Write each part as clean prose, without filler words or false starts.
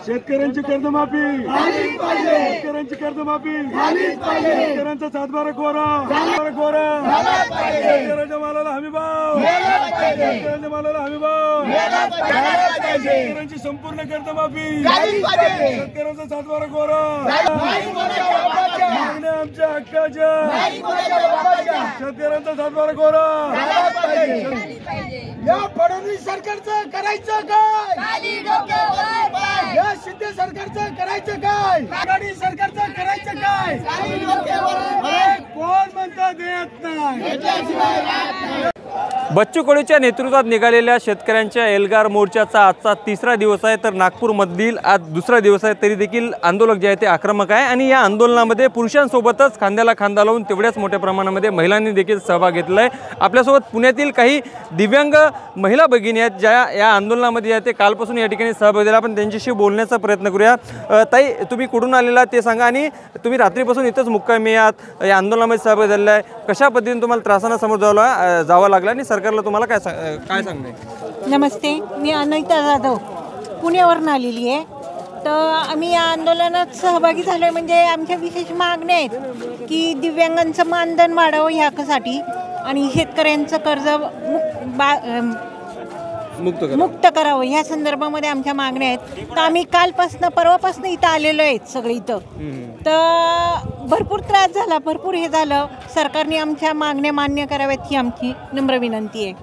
शेतकऱ्यांची कर्जमाफी शेतकऱ्यांची कर्जमाफी शेतकऱ्यांचा सातबारा कोरा शेतकऱ्यांच्या मालाला हमी भाव शेतकऱ्यांच्या मालाला हमी भाव शेतकऱ्यांची संपूर्ण कर्जमाफी शेतकऱ्यांचा सातबारा कोरा मागण्या आमच्या हक्काच्या शेतकऱ्यांचा सातबारा कोरा या फडणवीस सरकारचं करायचं काय या शिंदे सरकारचं करायचं काय आघाडी सरकारचं करायचं काय कोण म्हणतं देत नाही। बच्चू कडूच्या नेतृत्वात निघालेल्या शेतकऱ्यांच्या एल्गार मोर्चाचा आजचा तिसरा दिवस आहे, तर नागपूरमधील आज दुसरा दिवस आहे। तरी देखील आंदोलक जे आहे ते आक्रमक आहे आणि या आंदोलनामध्ये पुरुषांसोबतच खांद्याला खांदा लावून तेवढ्याच मोठ्या प्रमाणामध्ये महिलांनी देखील सहभाग घेतला आहे। आपल्यासोबत पुण्यातील काही दिव्यांग महिला भगिनी आहेत ज्या या आंदोलनामध्ये आहे ते कालपासून या ठिकाणी सहभाग दिला। आपण त्यांच्याशी बोलण्याचा प्रयत्न करूया। ताई, तुम्ही कुठून आलेला ते सांगा आणि तुम्ही रात्रीपासून इथंच मुक्कामी आहात, या आंदोलनामध्ये सहभाग झालेला आहे, कशा पद्धतीने तुम्हाला त्रासांना समोर जावं लागला आणि सरकारला तुम्हाला काय सांगणे? नमस्ते, मी अनिता जाधव पुण्यावरून आलेली आहे। तर आम्ही या आंदोलनात सहभागी झालो म्हणजे आमच्या विशेष मागण्या आहेत की दिव्यांगांचं मानधन वाढावं ह्यासाठी आणि शेतकऱ्यांचं कर्ज मुक्त करावं ह्या संदर्भामध्ये आमच्या मागण्या आहेत। तर आम्ही कालपासनं परवापासनं इथं आलेलो आहेत सगळे इथं। तर भरपूर त्रास झाला, भरपूर हे झालं, सरकारने आमच्या मागण्या मान्य कराव्यात ही आमची नम्र विनंती आहे।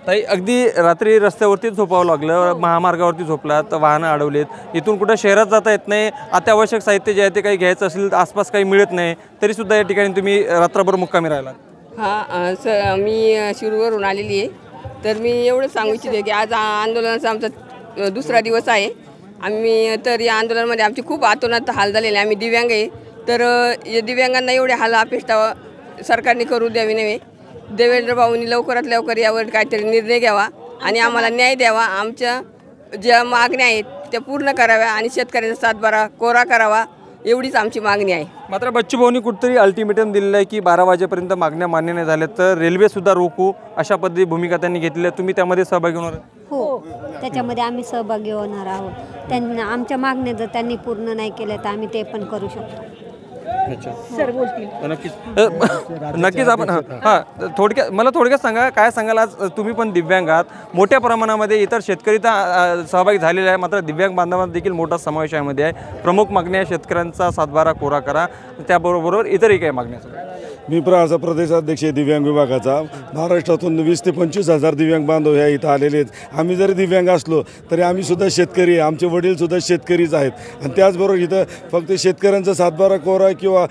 ताई, अगदी रात्री रस्त्यावरती झोपावं लागलं, महामार्गावरती झोपला तर वाहनं अडवलेत, इथून कुठं शहरात जाता येत नाही, अत्यावश्यक साहित्य जे आहे ते काही घ्यायचं असेल तर आसपास काही मिळत नाही, तरीसुद्धा या ठिकाणी तुम्ही रात्रभर मुक्कामी राहिला? हां, मी शिरूरवरून आलेली आहे। तर मी एवढं सांगू इच्छिते की आज आंदोलनाचा आमचा दुसरा दिवस आहे। आम्ही तर या आंदोलनामध्ये आमची खूप आतोनात हाल झालेले, आम्ही दिव्यांग आहे। तर या दिव्यांगांना एवढे हाल अपेक्षा सरकारने करू द्यावी नव्हे। देवेंद्र भाऊंनी लवकरात लवकर यावर काहीतरी निर्णय घ्यावा आणि आम्हाला न्याय द्यावा, आमच्या ज्या मागण्या आहेत त्या पूर्ण कराव्या आणि शेतकऱ्यांचा सातबारा कोरा करावा, एवढीच आमची मागणी आहे। मात्र बच्चू भाऊंनी कुठेतरी अल्टिमेटम दिलेलं आहे की 12 वाजेपर्यंत मागण्या मान्य नाही झाल्या तर रेल्वेसुद्धा रोखू, अशा पद्धती भूमिका त्यांनी घेतली आहे। तुम्ही त्यामध्ये सहभागी होणार? हो, त्याच्यामध्ये आम्ही सहभागी होणार आहोत। त्यांना आमच्या मागण्या जर त्यांनी पूर्ण नाही केल्या तर आम्ही ते पण करू शकतो। अच्छा, सर बोलतील नक्कीच आपण थोडक्यात मला थोडक्यात सांगा, काय सांगाल? आज तुम्ही पण दिव्यांग आहात, मोठ्या प्रमाणामध्ये इतर शेतकरी तर सहभागी झालेले आहे, मात्र दिव्यांग बांधवांचा देखील मोठा समावेश यामध्ये आहे। प्रमुख मागण्या शेतकऱ्यांचा सातबारा कोरा करा, त्याबरोबर इतरही काही मागण्या। मी प्रदेशाध्यक्ष दिव्यांग विभागाचा, महाराष्ट्रातून 20 ते 25 हजार दिव्यांग बांधव ह्या इथं आलेले आहेत। आम्ही जरी दिव्यांग असलो तरी आम्ही सुद्धा शेतकरी आहे, आमचे वडीलसुद्धा शेतकरीच आहेत आणि त्याचबरोबर इथं फक्त शेतकऱ्यांचा सातबारा कोरा किंवा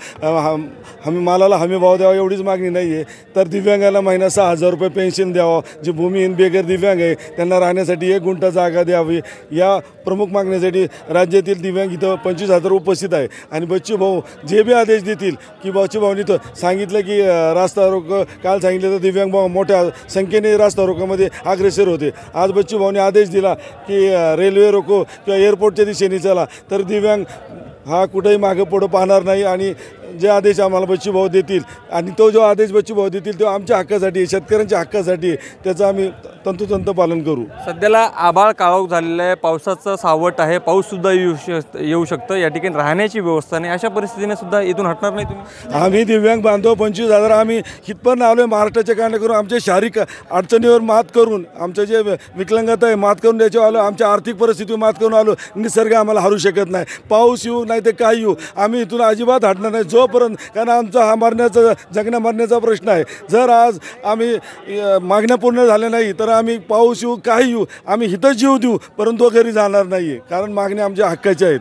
हमी मालाला हमी भाव द्यावा एवढीच मागणी नाही आहे, तर दिव्यांगाला महिना 6,000 रुपये पेन्शन द्यावं, जे भूमिहीन बेघर दिव्यांग आहे त्यांना राहण्यासाठी 1 गुंठा जागा द्यावी, या प्रमुख मागण्यासाठी राज्यातील दिव्यांग इथं 25,000 उपस्थित आहे। आणि बच्चू भाऊ जे बी आदेश देतील की बच्चू भाऊनी तर सांगितलं की रास्ता रोको, काल सांगितलं तर दिव्यांग भाऊ मोठ्या संख्येने रास्ता रोकोमध्ये अग्रेसर होते। आज बच्चू भाऊने आदेश दिला की रेल्वे रोको किंवा एअरपोर्टच्या दिशेने चला, तर दिव्यांग हा कुठेही मागे पुढं पाहणार नाही आणि जे आदेश आम्हाला बच्चू भाऊ देतील आणि तो जो आदेश बच्चू भाऊ देतील तो आमच्या हक्कासाठी, शेतकऱ्यांच्या हक्कासाठी, त्याचं आम्ही तंतोतंत पालन करू। सध्याला आभाळ काळोख झालेलं आहे, पावसाचं सावट आहे, पाऊससुद्धा येऊ शकतं, या ठिकाणी राहण्याची व्यवस्था नाही, अशा परिस्थितीने सुद्धा इथून हटणार नाही तुम्ही? आम्ही दिव्यांग बांधव 25,000 आम्ही हितपर्यंत आलो आहे, महाराष्ट्राच्या कारणं करून आमच्या शारीरिक अडचणीवर मात करून, आमचं जे विकलांगता आहे मात करून त्याच्यावर आलो, आमच्या आर्थिक परिस्थितीवर मात करून आलो। निसर्ग आम्हाला हरू शकत नाही, पाऊस येऊ नाही ते काही येऊ, आम्ही इथून अजिबात हटणार नाही जोपर्यंत, कारण आमचा हा मरण्याचा जगण्या मरण्याचा प्रश्न आहे। जर आज आम्ही मागण्या पूर्ण झाल्या नाही तर आम्ही पाऊस येऊ काही येऊ आम्ही इथं जीव देऊ, परंतु घरी जाणार नाही आहे, कारण मागण्या आमच्या हक्काच्या आहेत।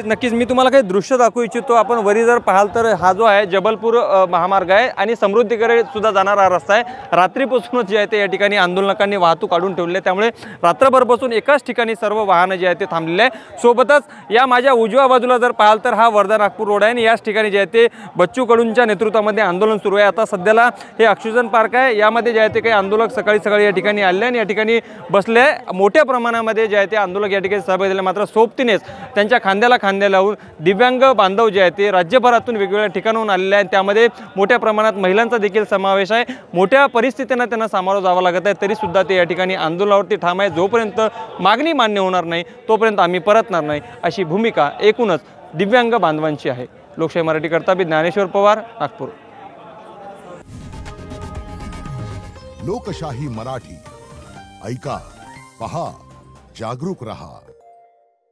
नक्कीच मी तुम्हाला काही दृश्य दाखवू इच्छितो। आपण वरी जर पाहाल तर हा जो आहे जबलपूर महामार्ग आहे आणि समृद्धीकडे सुद्धा जाणारा रस्ता आहे। रात्रीपासूनच जे आहे ते या ठिकाणी आंदोलकांनी वाहतूक काढून ठेवली आहे, त्यामुळे रात्रभरपासून एकाच ठिकाणी सर्व वाहनं जे आहेत ते थांबलेले आहे। सोबतच या माझ्या उजव्या बाजूला जर पाहाल तर हा वर्धा नागपूर रोड आहे आणि याच ठिकाणी जे आहे ते बच्चू कडूंच्या नेतृत्वामध्ये आंदोलन सुरू आहे. आता सध्याला हे ऑक्सिजन पार्क आहे, यामध्ये जे आहे ते काही आंदोलक सकाळी या ठिकाणी आले आणि या ठिकाणी बसले. मोठ्या प्रमाणामध्ये जे आहे ते आंदोलक या ठिकाणी सहभागी झाले. मात्र सोबतीनेच त्यांच्या खांद्याला खांद्या लावून दिव्यांग बांधव जे आहे ते राज्यभरातून वेगवेगळ्या ठिकाणाहून आलेले आहेत. त्यामध्ये मोठ्या प्रमाणात महिलांचा देखील समावेश आहे. मोठ्या परिस्थितींना त्यांना सामोरं जावं लागत आहे, तरीसुद्धा ते या ठिकाणी आंदोलनावरती ठाम आहे. जोपर्यंत मागणी मान्य होणार नाही तोपर्यंत आम्ही परतणार नाही, अशी भूमिका एकूणच दिव्यांग बांधवांची आहे. लोकशाही मराठी करता ज्ञानेश्वर पवार, नागपूर. लोकशाही मराठी ऐका, पहा, जागरूक रहा.